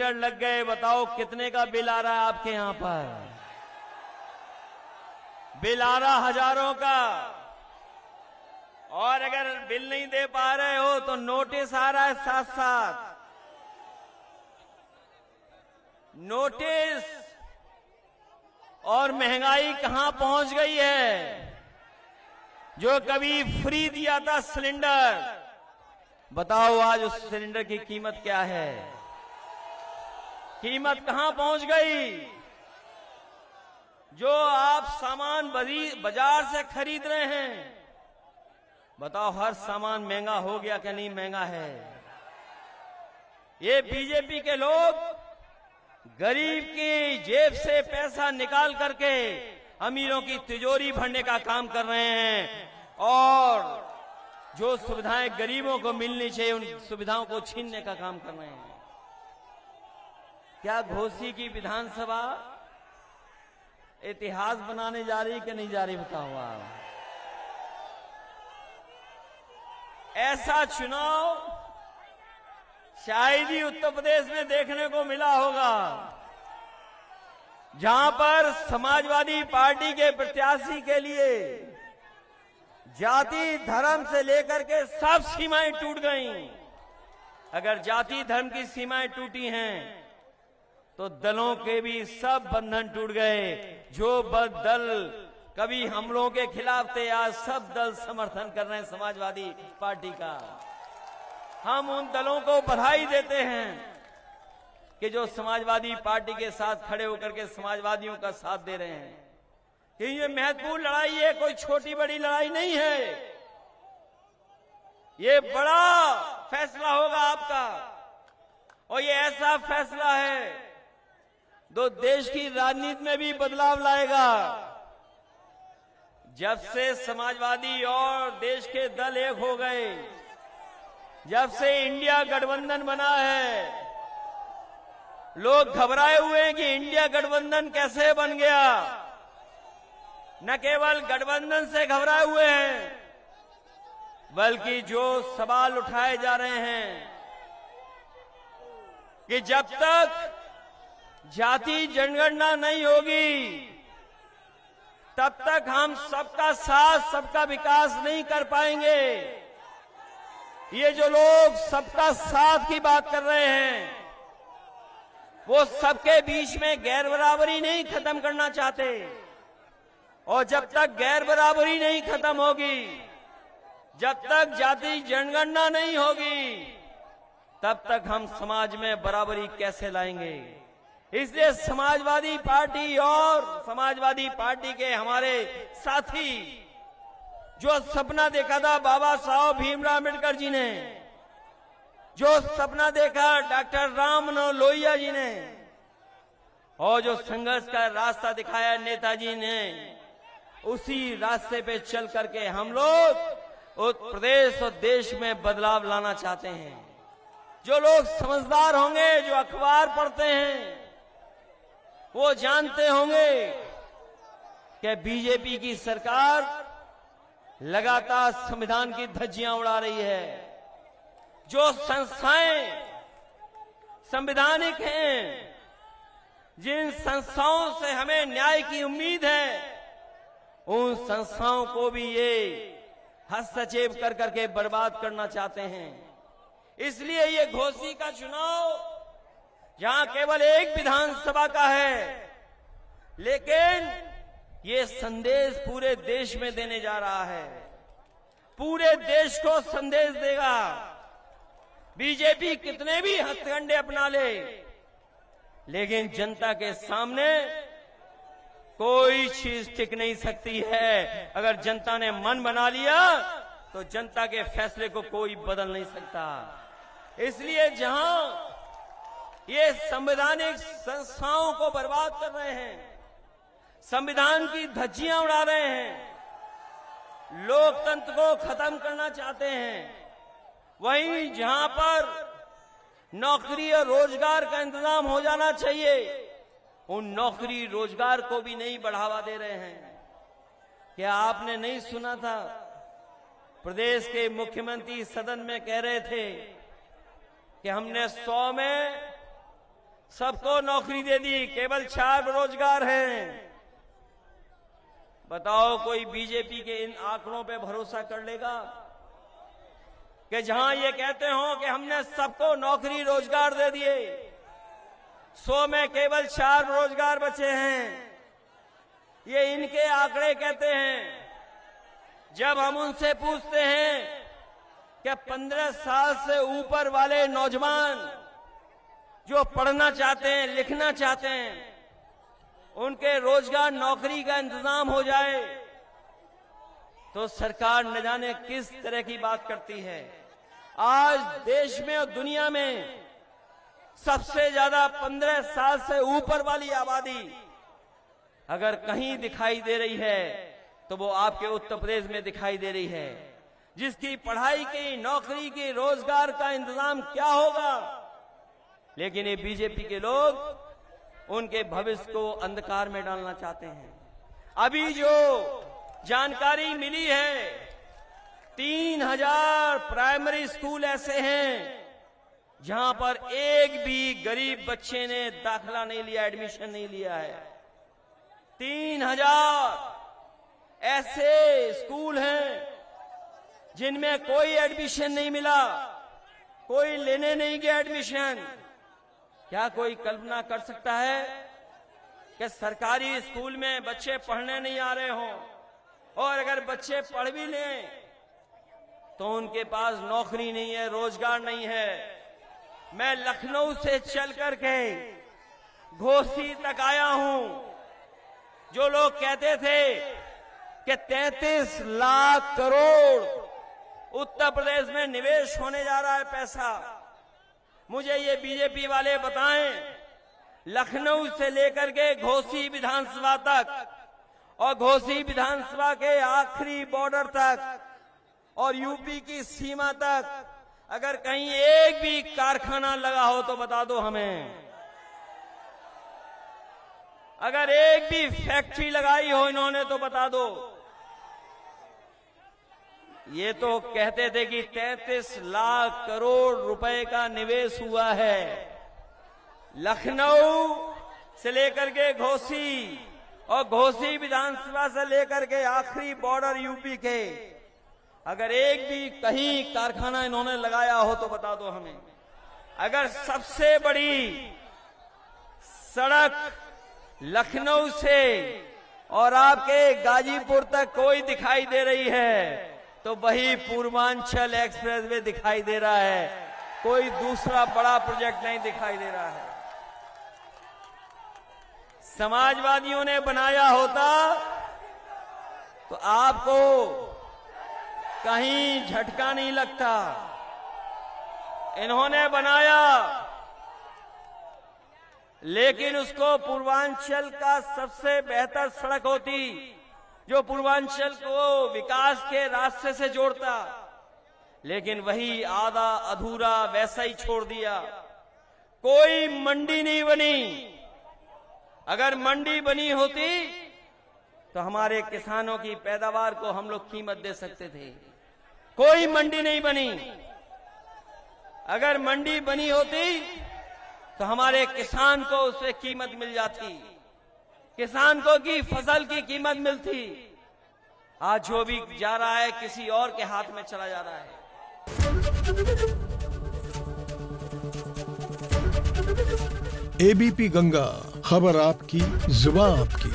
Metre लग गए। बताओ कितने का बिल आ रहा है आपके यहां पर? बिल आ रहा हजारों का। और अगर बिल नहीं दे पा रहे हो तो नोटिस आ रहा है साथ साथ। नोटिस। और महंगाई कहां पहुंच गई है? जो कभी फ्री दिया था सिलेंडर, बताओ आज उस सिलेंडर की कीमत क्या है? कीमत कहां पहुंच गई? जो आप सामान बाजार से खरीद रहे हैं, बताओ हर सामान महंगा हो गया क्या नहीं महंगा है? ये बीजेपी के लोग गरीब की जेब से पैसा निकाल करके अमीरों की तिजोरी भरने का काम कर रहे हैं और जो सुविधाएं गरीबों को मिलनी चाहिए उन सुविधाओं को छीनने का काम कर रहे हैं। क्या घोसी की विधानसभा इतिहास बनाने जा रही कि नहीं जा रही? बताओ आप। ऐसा चुनाव शायद ही उत्तर प्रदेश में देखने को मिला होगा, जहां पर समाजवादी पार्टी के प्रत्याशी के लिए जाति धर्म से लेकर के सब सीमाएं टूट गईं। अगर जाति धर्म की सीमाएं टूटी हैं तो दलों के भी सब बंधन टूट गए। जो दल कभी हमलों के खिलाफ थे, आज सब दल समर्थन कर रहे हैं समाजवादी पार्टी का। हम उन दलों को बधाई देते हैं कि जो समाजवादी पार्टी के साथ खड़े होकर के समाजवादियों का साथ दे रहे हैं। कि ये महत्वपूर्ण लड़ाई है, कोई छोटी बड़ी लड़ाई नहीं है। ये बड़ा फैसला होगा आपका और ये ऐसा फैसला है जो देश की राजनीति में भी बदलाव लाएगा। जब से समाजवादी और देश के दल एक हो गए, जब से इंडिया गठबंधन बना है, लोग घबराए हुए हैं कि इंडिया गठबंधन कैसे बन गया। न केवल गठबंधन से घबराए हुए हैं, बल्कि जो सवाल उठाए जा रहे हैं कि जब तक जाति जनगणना नहीं होगी तब तक हम सबका साथ सबका विकास नहीं कर पाएंगे। ये जो लोग सबका साथ की बात कर रहे हैं, वो सबके बीच में गैर बराबरी नहीं खत्म करना चाहते। और जब तक गैर बराबरी नहीं खत्म होगी, जब तक जाति जनगणना नहीं होगी, तब तक हम समाज में बराबरी कैसे लाएंगे? इसलिए समाजवादी पार्टी और समाजवादी पार्टी के हमारे साथी जो सपना देखा था बाबा साहब भीमराव अम्बेडकर जी ने, जो सपना देखा डॉक्टर राम मनोहर लोहिया जी ने, और जो संघर्ष का रास्ता दिखाया नेताजी ने, उसी रास्ते पे चल करके हम लोग उत्तर प्रदेश और देश में बदलाव लाना चाहते हैं। जो लोग समझदार होंगे, जो अखबार पढ़ते हैं, वो जानते होंगे कि बीजेपी की सरकार लगातार संविधान की धज्जियां उड़ा रही है। जो संस्थाएं संवैधानिक हैं, जिन संस्थाओं से हमें न्याय की उम्मीद है, उन संस्थाओं को भी ये हस्तक्षेप कर करके बर्बाद करना चाहते हैं। इसलिए ये घोसी का चुनाव जहां केवल एक विधानसभा का है, लेकिन ये संदेश पूरे देश में देने जा रहा है। पूरे देश को संदेश देगा। बीजेपी कितने भी हथकंडे अपना ले, लेकिन जनता के सामने कोई चीज टिक नहीं सकती है। अगर जनता ने मन बना लिया तो जनता के फैसले को कोई बदल नहीं सकता। इसलिए जहां ये संवैधानिक संस्थाओं को बर्बाद कर रहे हैं, संविधान की धज्जियां उड़ा रहे हैं, लोकतंत्र को खत्म करना चाहते हैं, वहीं जहां पर नौकरी और रोजगार का इंतजाम हो जाना चाहिए, उन नौकरी रोजगार को भी नहीं बढ़ावा दे रहे हैं। क्या आपने नहीं सुना था? प्रदेश के मुख्यमंत्री सदन में कह रहे थे कि हमने 100 में सबको नौकरी दे दी, केवल 4 बेरोजगार हैं। बताओ कोई बीजेपी के इन आंकड़ों पे भरोसा कर लेगा कि जहां ये कहते हो कि हमने सबको नौकरी रोजगार दे दिए, 100 में केवल 4 रोजगार बचे हैं। ये इनके आंकड़े कहते हैं। जब हम उनसे पूछते हैं कि 15 साल से ऊपर वाले नौजवान जो पढ़ना चाहते हैं, लिखना चाहते हैं, उनके रोजगार नौकरी का इंतजाम हो जाए, तो सरकार न जाने किस तरह की बात करती है। आज देश में और दुनिया में सबसे ज्यादा 15 साल से ऊपर वाली आबादी अगर कहीं दिखाई दे रही है तो वो आपके उत्तर प्रदेश में दिखाई दे रही है, जिसकी पढ़ाई की, नौकरी की, रोजगार का इंतजाम क्या होगा। लेकिन ये बीजेपी के लोग उनके भविष्य को अंधकार में डालना चाहते हैं। अभी जो जानकारी मिली है, 3000 प्राइमरी स्कूल ऐसे हैं जहां पर एक भी गरीब बच्चे ने दाखिला नहीं लिया, एडमिशन नहीं लिया है। 3000 ऐसे स्कूल हैं जिनमें कोई एडमिशन नहीं मिला, कोई लेने नहीं गया एडमिशन। क्या कोई कल्पना कर सकता है कि सरकारी स्कूल में बच्चे पढ़ने नहीं आ रहे हों, और अगर बच्चे पढ़ भी लें तो उनके पास नौकरी नहीं है, रोजगार नहीं है। मैं लखनऊ से चल करके घोसी तक आया हूं। जो लोग कहते थे कि 33 लाख करोड़ उत्तर प्रदेश में निवेश होने जा रहा है पैसा, मुझे ये बीजेपी वाले बताएं, लखनऊ से लेकर के घोसी विधानसभा तक और घोसी विधानसभा के आखिरी बॉर्डर तक और यूपी की सीमा तक अगर कहीं एक भी कारखाना लगा हो तो बता दो हमें। अगर एक भी फैक्ट्री लगाई हो इन्होंने तो बता दो। ये तो कहते थे कि 33 लाख करोड़ रुपए का निवेश हुआ है। लखनऊ से लेकर के घोसी और घोसी विधानसभा से लेकर के आखिरी बॉर्डर यूपी के, अगर एक भी कहीं कारखाना इन्होंने लगाया हो तो बता दो हमें। अगर सबसे बड़ी सड़क लखनऊ से और आपके गाजीपुर तक कोई दिखाई दे रही है तो वही पूर्वांचल एक्सप्रेसवे दिखाई दे रहा है, कोई दूसरा बड़ा प्रोजेक्ट नहीं दिखाई दे रहा है। समाजवादियों ने बनाया होता तो आपको कहीं झटका नहीं लगता। इन्होंने बनाया लेकिन उसको पूर्वांचल का सबसे बेहतर सड़क होती जो पूर्वांचल को विकास के रास्ते से जोड़ता, लेकिन वही आधा अधूरा वैसा ही छोड़ दिया। कोई मंडी नहीं बनी। अगर मंडी बनी होती तो हमारे किसानों की पैदावार को हम लोग कीमत दे सकते थे। कोई मंडी नहीं बनी। अगर मंडी बनी होती तो हमारे किसान को उससे कीमत मिल जाती, किसान को की फसल की कीमत मिलती। आज जो भी जा रहा है किसी और के हाथ में चला जा रहा है। एबीपी गंगा, खबर आपकी, जुबान आपकी।